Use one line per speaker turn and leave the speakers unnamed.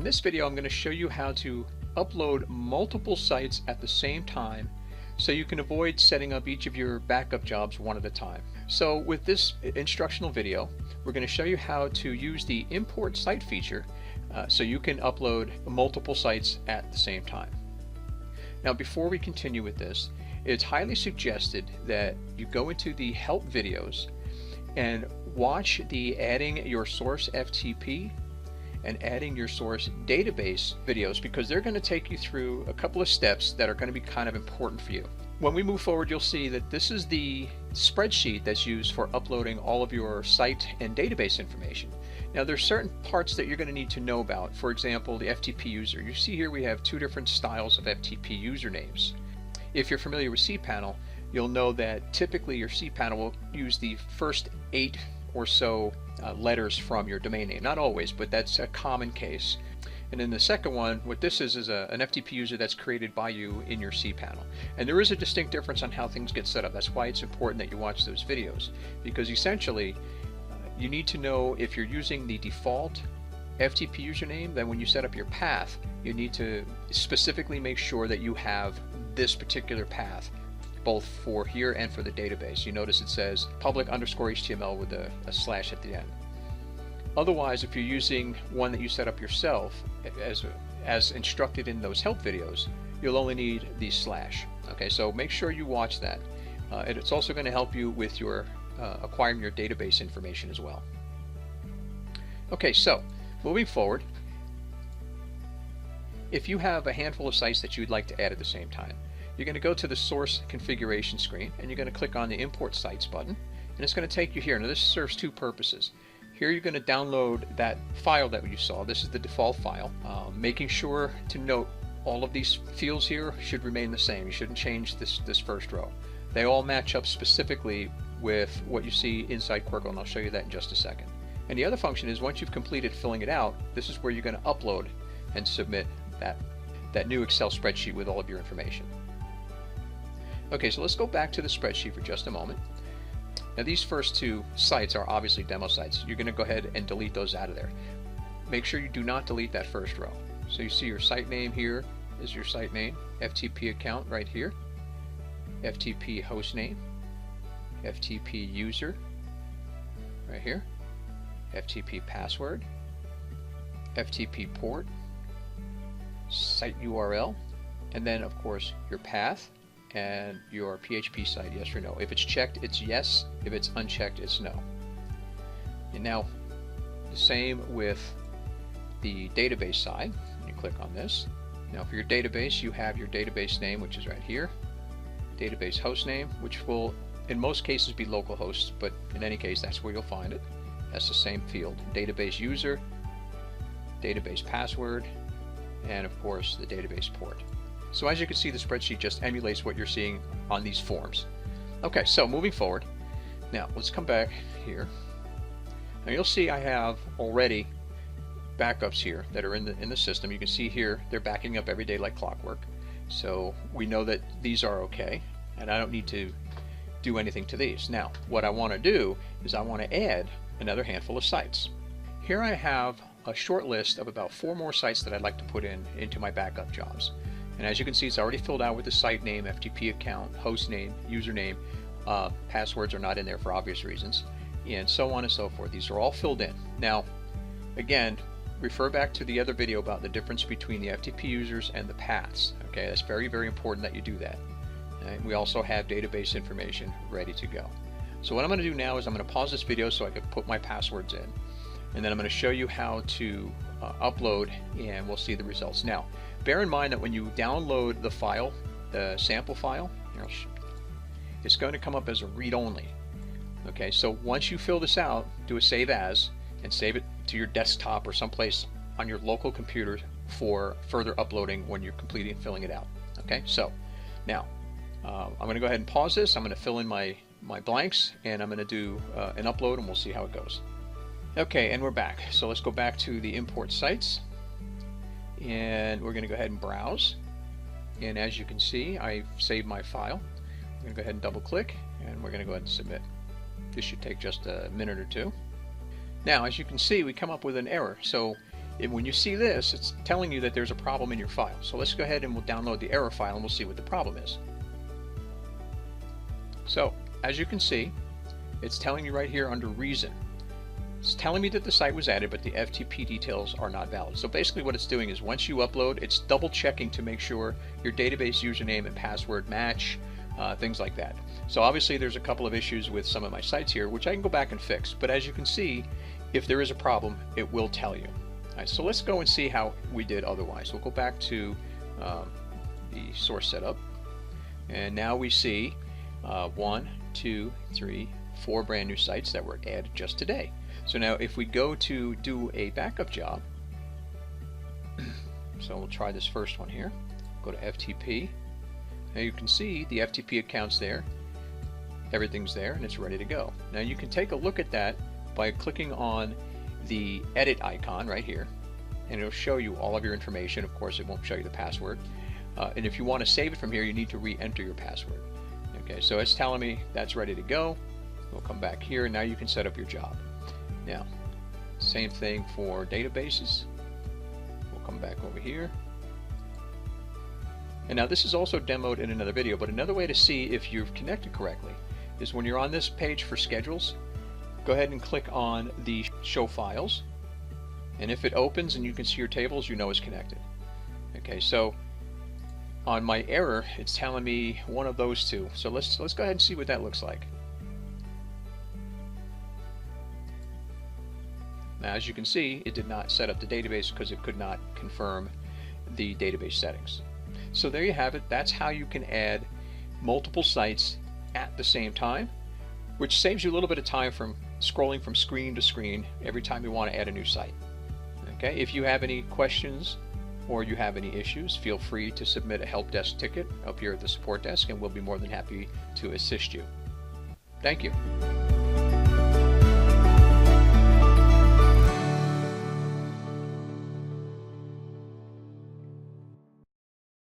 this video, I'm going to show you how to upload multiple sites at the same time so you can avoid setting up each of your backup jobs one at a time. So with this instructional video, we're going to show you how to use the import site feature so you can upload multiple sites at the same time. Now before we continue with this, it's highly suggested that you go into the help videos and watch the adding your source FTP and adding your source database videos, because they're going to take you through a couple of steps that are going to be kind of important for you. When we move forward, you'll see that this is the spreadsheet that's used for uploading all of your site and database information. Now there's certain parts that you're going to need to know about. For example, the FTP user. You see here we have two different styles of FTP usernames. If you're familiar with cPanel, you'll know that typically your cPanel will use the first 8 or so letters from your domain name. Not always, but that's a common case. And then the second one, what this is an FTP user that's created by you in your cPanel. And there is a distinct difference on how things get set up. That's why it's important that you watch those videos, because essentially you need to know if you're using the default FTP username. Then when you set up your path, you need to specifically make sure that you have this particular path both for here and for the database. You notice it says public_HTML with a slash at the end. Otherwise, if you're using one that you set up yourself as instructed in those help videos, you'll only need the slash. Okay, so make sure you watch that. And it's also going to help you with your acquiring your database information as well. Okay, so moving forward, if you have a handful of sites that you'd like to add at the same time, you're going to go to the source configuration screen and you're going to click on the import sites button, and it's going to take you here. Now this serves two purposes. Here you're going to download that file that you saw. This is the default file. Making sure to note all of these fields here should remain the same. You shouldn't change this first row. They all match up specifically with what you see inside Quirkel, and I'll show you that in just a second. And the other function is, once you've completed filling it out, this is where you're going to upload and submit that new Excel spreadsheet with all of your information. Okay, so let's go back to the spreadsheet for just a moment. Now these first two sites are obviously demo sites. You're going to go ahead and delete those out of there. Make sure you do not delete that first row. So you see your site name here is your site name, FTP account right here, FTP host name, FTP user right here, FTP password, FTP port, site URL, and then of course your path and your PHP site, yes or no. If it's checked, it's yes. If it's unchecked, it's no. And now the same with the database side. You click on this. Now for your database, you have your database name, which is right here, database host name, which will in most cases be localhost, but in any case that's where you'll find it. That's the same field. Database user, database password, and of course the database port. So as you can see, the spreadsheet just emulates what you're seeing on these forms. Okay, so moving forward, now let's come back here. Now you'll see I have already backups here that are in the system. You can see here they're backing up every day like clockwork. So we know that these are okay, and I don't need to do anything to these. Now what I want to do is I want to add another handful of sites. Here I have a short list of about 4 more sites that I'd like to put into my backup jobs. And as you can see, it's already filled out with the site name, FTP account, host name, username. Passwords are not in there for obvious reasons, and so on and so forth. These are all filled in. Now, again, refer back to the other video about the difference between the FTP users and the paths. Okay, that's very, very important that you do that. And we also have database information ready to go. So what I'm going to do now is I'm going to pause this video so I can put my passwords in, and then I'm going to show you how to upload, and we'll see the results. Now, bear in mind that when you download the file, the sample file, it's going to come up as a read-only. Okay, so once you fill this out, do a save as, and save it to your desktop or someplace on your local computer for further uploading when you're completing filling it out. Okay, so now I'm going to go ahead and pause this. I'm going to fill in my blanks, and I'm going to do an upload, and we'll see how it goes. Okay, and we're back. So let's go back to the import sites, and we're going to go ahead and browse. And as you can see, I've saved my file. I'm going to go ahead and double click, and we're going to go ahead and submit. This should take just a minute or two. Now, as you can see, we come up with an error. So when you see this, it's telling you that there's a problem in your file. So let's go ahead and we'll download the error file and we'll see what the problem is. So as you can see, it's telling you right here under reason. It's telling me that the site was added, but the FTP details are not valid. So basically what it's doing is once you upload, it's double checking to make sure your database username and password match, things like that. So obviously there's a couple of issues with some of my sites here, which I can go back and fix. But as you can see, if there is a problem, it will tell you. All right, so let's go and see how we did otherwise. We'll go back to the source setup. And now we see 1, 2, 3, 4 brand new sites that were added just today. So now if we go to do a backup job, so we'll try this first one here, go to FTP. Now you can see the FTP account's there, everything's there, and it's ready to go. Now you can take a look at that by clicking on the edit icon right here, and it'll show you all of your information. Of course, it won't show you the password. And if you want to save it from here, you need to re-enter your password. Okay, so it's telling me that's ready to go. We'll come back here, and now you can set up your job. Now, same thing for databases. We'll come back over here. And now this is also demoed in another video, but another way to see if you've connected correctly is when you're on this page for schedules, go ahead and click on the show files. And if it opens and you can see your tables, you know it's connected. Okay, so on my error, it's telling me one of those two. So let's go ahead and see what that looks like. Now, as you can see, it did not set up the database because it could not confirm the database settings. So there you have it. That's how you can add multiple sites at the same time, which saves you a little bit of time from scrolling from screen to screen every time you want to add a new site. Okay, if you have any questions or you have any issues, feel free to submit a help desk ticket up here at the support desk, and we'll be more than happy to assist you. Thank you.